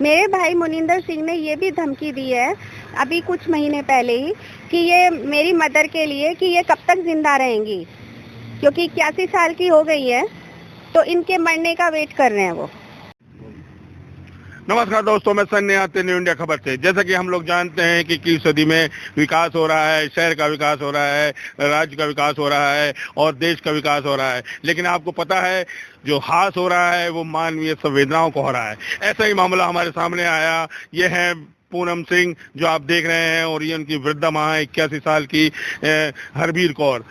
मेरे भाई मुनिंदर सिंह ने ये भी धमकी दी है अभी कुछ महीने पहले ही कि ये मेरी मदर के लिए कि ये कब तक जिंदा रहेंगी, क्योंकि 81 साल की हो गई है, तो इनके मरने का वेट कर रहे हैं वो। नमस्कार दोस्तों, मैं सन्नी आते न्यू इंडिया खबर से। जैसा कि हम लोग जानते हैं कि 21 सदी में विकास हो रहा है, शहर का विकास हो रहा है, राज्य का विकास हो रहा है और देश का विकास हो रहा है, लेकिन आपको पता है जो हास हो रहा है वो मानवीय संवेदनाओं को हो रहा है। ऐसा ही मामला हमारे सामने आया। ये है पूनम सिंह जो आप देख रहे हैं, और ये उनकी वृद्धा माँ है 81 साल की हरबीर कौर।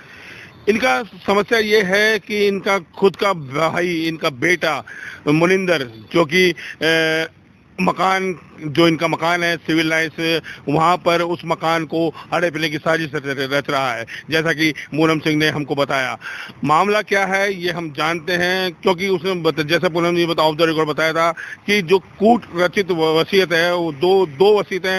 इनका समस्या ये है कि इनका खुद का भाई, इनका बेटा मुनिंदर, जो कि मकान, जो इनका मकान है सिविल लाइन्स, वहाँ पर उस मकान को अड़े पीने की साजिश रच रहा है, जैसा कि पूनम सिंह ने हमको बताया। मामला क्या है ये हम जानते हैं, क्योंकि उसने जैसे पूनम जी ऑफ द रिकॉर्ड बताया था कि जो कूट रचित वसीयत है वो दो वसीयतें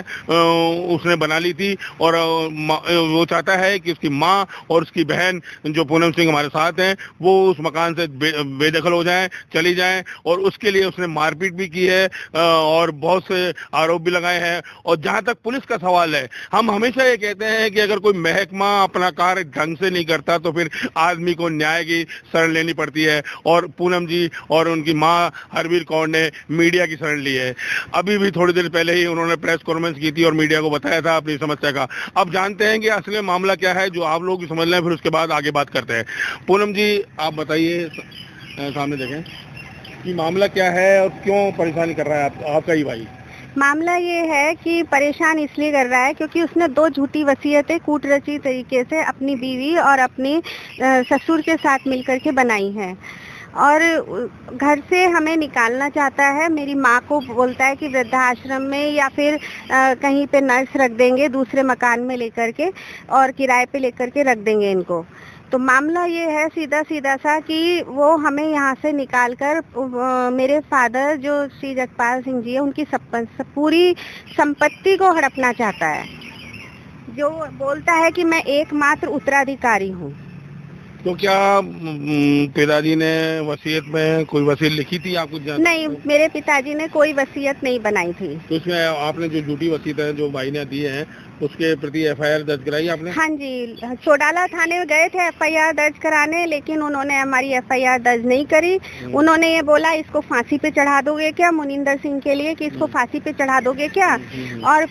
उसने बना ली थी, और वो चाहता है कि उसकी माँ और उसकी बहन जो पूनम सिंह हमारे साथ हैं वो उस मकान से बेदखल हो जाएं, चली जाएं, और उसके लिए उसने मारपीट भी की है और बहुत से आरोप भी लगाए हैं। और जहां तक पुलिस का सवाल है, हम हमेशा ये कहते हैं कि अगर कोई महकमा अपना कार्य ढंग से नहीं करता तो फिर आदमी को न्याय की शरण लेनी पड़ती है, और पूनम जी और उनकी मां हरबीर कौर ने मीडिया की शरण ली है। अभी भी थोड़ी देर पहले ही उन्होंने प्रेस कॉन्फ्रेंस की थी और मीडिया को बताया था अपनी समस्या का। अब जानते हैं कि असली मामला क्या है, जो आप लोग समझ लें, फिर उसके बाद आगे बात करते हैं। पूनम जी आप बताइए, सामने देखें कि मामला क्या है और क्यों परेशान कर रहा है आपका ही भाई। मामला ये है कि परेशान इसलिए कर रहा है क्योंकि उसने 2 झूठी वसीयतें कूटरची तरीके से अपनी बीवी और अपनी ससुर के साथ मिलकर के बनाई हैं, और घर से हमें निकालना चाहता है। मेरी माँ को बोलता है कि वृद्धाश्रम में या फिर कहीं पे नर्स रख देंगे, दूसरे मकान में लेकर के, और किराए पे लेकर के रख देंगे इनको। तो मामला ये है सीधा सा कि वो हमें यहाँ से निकालकर मेरे फादर जो श्री जगपाल सिंह जी है उनकी पूरी संपत्ति को हड़पना चाहता है, जो बोलता है कि मैं एकमात्र उत्तराधिकारी हूँ। तो क्या पिताजी ने वसीयत में कोई वसीयत लिखी थी आपको? नहीं, मेरे पिताजी ने कोई वसीयत नहीं बनाई थी। तो उसमें आपने जो झूठी वसीयत है जो भाई ने दी है उसके प्रति एफआईआर दर्ज कराई आपने? हाँ जी, चौडाला थाने में गए थे एफआईआर दर्ज कराने, लेकिन उन्होंने हमारी एफआईआर दर्ज नहीं करी। उन्होंने ये बोला इसको फांसी पे चढ़ा दोगे क्या, मुनिंदर सिंह के लिए, कि इसको फांसी पे चढ़ा दोगे क्या, और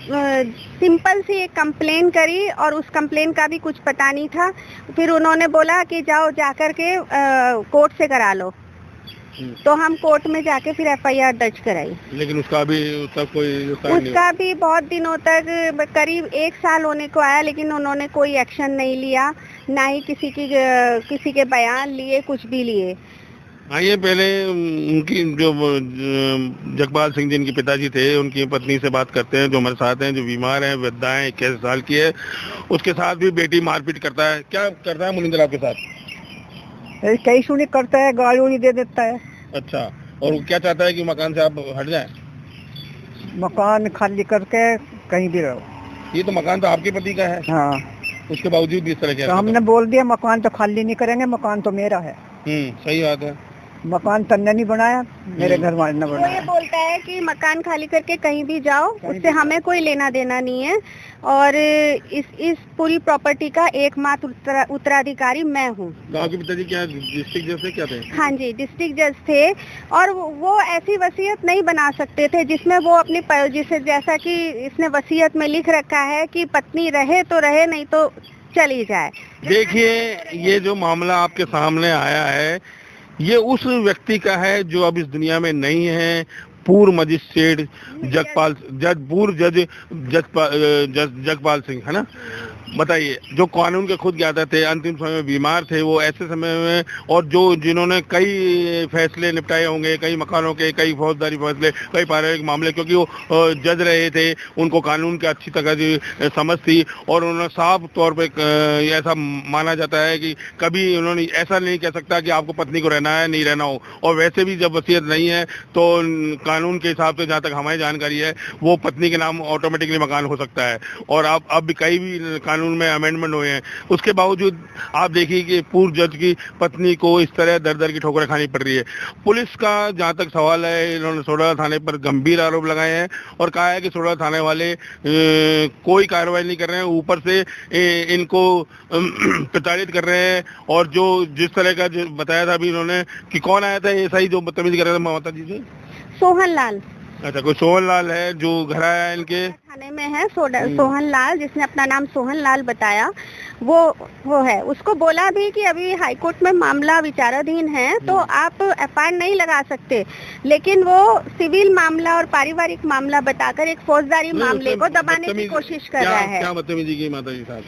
सिंपल सी एक कंप्लेन करी, और उस कंप्लेन का भी कुछ पता नहीं था। फिर उन्होंने बोला कि जाओ जाकर के कोर्ट से करा लो, तो हम कोर्ट में जाके फिर एफआईआर दर्ज कराई। लेकिन उसका भी उसका भी बहुत दिनों तक, करीब 1 साल होने को आया, लेकिन उन्होंने कोई एक्शन नहीं लिया, ना ही किसी के बयान लिए, कुछ भी लिए। आइए पहले उनकी जो जगपाल सिंह जी इनके पिताजी थे, उनकी पत्नी से बात करते हैं, जो हमारे साथ हैं, जो बीमार हैं, वृद्धा है, 81 साल की है। उसके साथ भी बेटी मारपीट करता है। क्या करता है मुनिंदर आपके साथ? कई सुनी करता है, गाली उड़ी दे देता है। अच्छा, और वो क्या चाहता है कि मकान से आप हट जाएं? मकान खाली करके कहीं भी रहो। ये तो मकान तो आपके पति का है। हाँ, उसके बावजूद भी इस तरह के तो हमने बोल दिया मकान तो खाली नहीं करेंगे, मकान तो मेरा है। सही बात है। मकान तन्ने नहीं बनाया, मेरे घर वाले ने बनाया। वो ये बोलता है कि मकान खाली करके कहीं भी जाओ, उससे हमें कोई लेना देना नहीं है, और इस पूरी प्रॉपर्टी का एकमात्र उत्तराधिकारी मैं हूँ। आपके पिताजी क्या डिस्ट्रिक्ट जज थे, क्या थे? हाँ जी, डिस्ट्रिक्ट जज थे, और वो ऐसी वसीयत नहीं बना सकते थे जिसमें वो अपनी, जैसा कि इसने वसीयत में लिख रखा है कि पत्नी रहे तो रहे, नहीं तो चली जाए। देखिए, ये जो मामला आपके सामने आया है ये उस व्यक्ति का है जो अब इस दुनिया में नहीं है। पूर्व मजिस्ट्रेट जगपाल सिंह, है ना? बताइए, जो कानून के खुद ज्ञाता थे, अंतिम समय में बीमार थे, वो ऐसे समय में, और जिन्होंने कई फैसले निपटाए होंगे, कई मकानों के, कई फौजदारी फैसले, कई पारिवारिक मामले, क्योंकि वो जज रहे थे, उनको कानून की अच्छी तरह समझ थी, और उन्होंने साफ तौर पे ऐसा माना जाता है कि कभी उन्होंने ऐसा नहीं कह सकता कि आपको पत्नी को रहना है, नहीं रहना हो। और वैसे भी जब वसीयत नहीं है तो कानून के हिसाब से, जहाँ तक हमारी जानकारी है, वो पत्नी के नाम ऑटोमेटिकली मकान हो सकता है। और अब भी कई भी कानून में अमेंडमेंट हुए हैं, उसके बावजूद आप देखिए कि पूर्व जज की पत्नी को इस तरह दर दर की ठोकरें खानी पड़ रही है। पुलिस का जहाँ तक सवाल है, इन्होंने सोडा थाने पर गंभीर आरोप लगाए हैं और कहा है कि सोडा थाने वाले कोई कार्रवाई नहीं कर रहे हैं, ऊपर से इनको प्रताड़ित कर रहे हैं। और जो जिस तरह का जो बताया था अभी इन्होंने कि कौन आया था एसआई जो बदतमीजी कर रहा था माता जी से, सोहन लाल। अच्छा, कोई सोहन लाल है जो घर आया है इनके थाने में है, सोहन लाल, जिसने अपना नाम सोहन लाल बताया, वो है। उसको बोला भी कि अभी हाईकोर्ट में मामला विचाराधीन है तो आप एफआईआर नहीं लगा सकते, लेकिन वो सिविल मामला और पारिवारिक मामला बताकर एक फौजदारी मामले को दबाने की कोशिश कर रहा है। क्या बदतमीजी की माता जी साहब?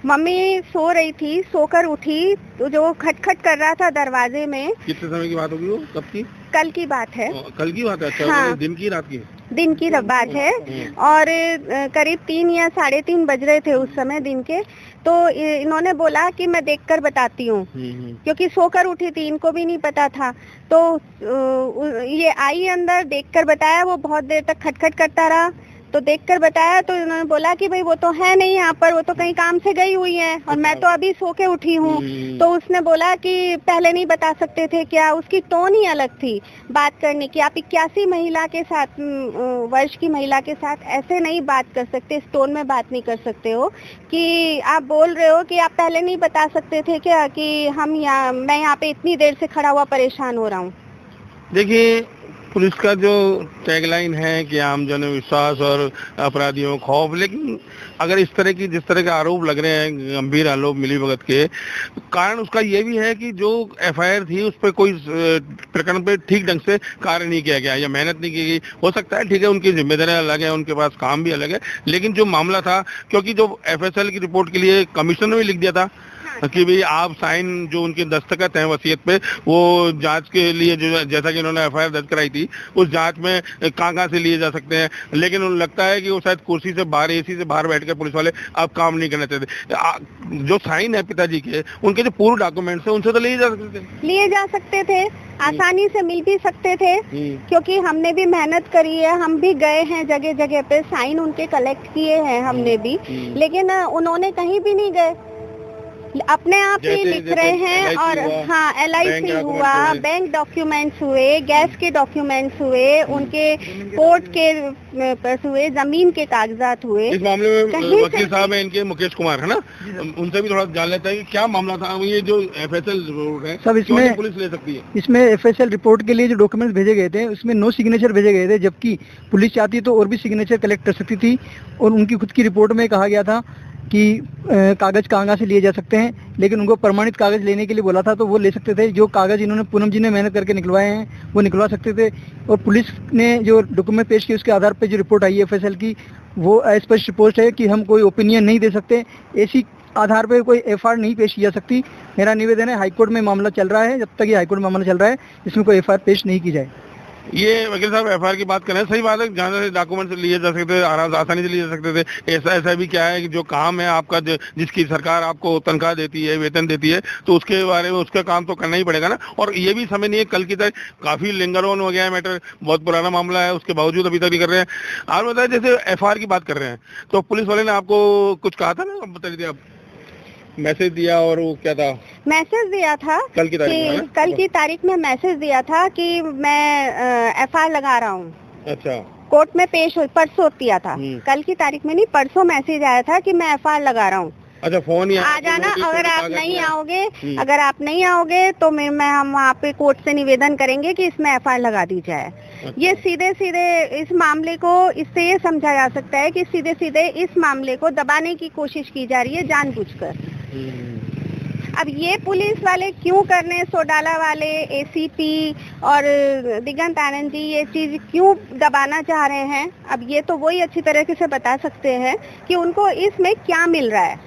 मम्मी सो रही थी, सोकर उठी तो जो खटखट कर रहा था दरवाजे में। कितने समय की बात होगी वो, कब की? कल की बात है। कल की बात है? अच्छा, हाँ। दिन की रात की? दिन की बात है और करीब 3 या 3:30 बज रहे थे उस समय दिन के। तो इन्होंने बोला कि मैं देखकर बताती हूँ, क्योंकि सोकर उठी थी, इनको भी नहीं पता था। तो ये आई अंदर, देखकर बताया। वो बहुत देर तक खटखट करता रहा, तो देखकर बताया तो इन्होंने बोला कि भाई वो तो है नहीं यहाँ पर, वो तो कहीं काम से गई हुई है और मैं तो अभी सो के उठी हूँ। तो उसने बोला कि पहले नहीं बता सकते थे क्या? उसकी टोन ही अलग थी बात करने की। आप 81 महिला के साथ, वर्ष की महिला के साथ ऐसे नहीं बात कर सकते, इस टोन में बात नहीं कर सकते हो कि आप बोल रहे हो कि आप पहले नहीं बता सकते थे क्या कि मैं यहाँ पे इतनी देर से खड़ा हुआ परेशान हो रहा हूँ। देखिए, पुलिस का जो टैगलाइन है कि आम जन विश्वास और अपराधियों खौफ, लेकिन अगर इस तरह की जिस तरह के आरोप लग रहे हैं, गंभीर आरोप मिलीभगत के, कारण उसका ये भी है कि जो एफआईआर थी उस पर कोई प्रकरण पे ठीक ढंग से कार्य नहीं किया गया या मेहनत नहीं की गई। हो सकता है, ठीक है, उनकी जिम्मेदारियां अलग है, उनके पास काम भी अलग है, लेकिन जो मामला था, क्योंकि जो एफएसएल की रिपोर्ट के लिए कमिश्नर ने भी लिख दिया था कि भाई आप साइन जो उनके दस्तखत हैं वसीयत पे, वो जांच के लिए जो जैसा कि उन्होंने एफआईआर दर्ज कराई थी, उस जांच में कहाँ से लिए जा सकते हैं, लेकिन उन्हें लगता है कि वो शायद कुर्सी से बाहर, एसी से बाहर बैठकर पुलिस वाले अब काम नहीं करना चाहते। जो साइन है पिताजी के, उनके जो पूर्व डॉक्यूमेंट्स है उनसे तो लिए जा सकते थे, आसानी से मिल भी सकते थे, क्योंकि हमने भी मेहनत करी है, हम भी गए हैं जगह जगह पे, साइन उनके कलेक्ट किए हैं हमने भी, लेकिन उन्होंने कहीं भी नहीं गए, अपने आप ही लिख रहे हैं। और हाँ, LIC हुआ, बैंक डॉक्यूमेंट्स हुए, गैस के डॉक्यूमेंट्स हुए, उनके कोर्ट के हुए, जमीन के कागजात हुए। इस मामले में वकील साहब है इनके, मुकेश कुमार, है ना, उनसे भी थोड़ा जान लेते हैं कि क्या मामला था। ये जो FSL रिपोर्ट है, सब इसमें पुलिस ले सकती है? इसमें FSL रिपोर्ट के लिए जो डॉक्यूमेंट्स भेजे गए थे उसमें 9 सिग्नेचर भेजे गए थे, जबकि पुलिस चाहती तो और भी सिग्नेचर कलेक्ट कर सकती थी। और उनकी खुद की रिपोर्ट में कहा गया था कि कागज कहाँ से लिए जा सकते हैं, लेकिन उनको प्रमाणित कागज लेने के लिए बोला था तो वो ले सकते थे। जो कागज इन्होंने पूनम जी ने मेहनत करके निकलवाए हैं वो निकलवा सकते थे। और पुलिस ने जो डॉक्यूमेंट पेश किए उसके आधार पर जो रिपोर्ट आई है FSL की, वो स्पष्ट रिपोर्ट है कि हम कोई ओपिनियन नहीं दे सकते, ऐसी आधार पर कोई FIR नहीं पेश की जा सकती। मेरा निवेदन है, हाईकोर्ट में मामला चल रहा है, जब तक ये हाईकोर्ट में मामला चल रहा है इसमें कोई FIR पेश नहीं की जाए। ये वकील साहब FIR की बात कर रहे हैं, सही बात है, जहाँ से डॉक्यूमेंट लिए जा सकते थे, आसानी से लिए जा सकते थे। ऐसा भी क्या है कि जो काम है आपका, जिसकी सरकार आपको तनख्वाह देती है, वेतन देती है, तो उसके बारे में उसका काम तो करना ही पड़ेगा ना। और ये भी समय नहीं है, कल की तरह काफी लिंगर ऑन हो गया है मैटर, बहुत पुराना मामला है, उसके बावजूद अभी तक नहीं कर रहे हैं। आप बताए, जैसे FIR की बात कर रहे हैं, तो पुलिस वाले ने आपको कुछ कहा था ना, बता दीजिए आप, मैसेज दिया, और वो क्या था? मैसेज दिया था कल की तारीख में मैसेज दिया था कि मैं FIR लगा रहा हूँ। अच्छा, कोर्ट में पेश परसों दिया था, कल की तारीख में नहीं, परसों मैसेज आया था कि मैं FIR लगा रहा हूँ। अच्छा, फोन आ जाना, अगर आप नहीं आओगे तो हम वहाँ पे कोर्ट से निवेदन करेंगे कि इसमें FIR लगा दी जाए। अच्छा। ये सीधे इस मामले को, इससे ये समझा जा सकता है कि सीधे इस मामले को दबाने की कोशिश की जा रही है जानबूझकर। अब ये पुलिस वाले क्यों कर रहे हैं, सोडाला वाले, ACP और दिगंत आनंद जी ये चीज क्यों दबाना चाह रहे हैं, अब ये तो वही अच्छी तरीके से बता सकते हैं कि उनको इसमें क्या मिल रहा है।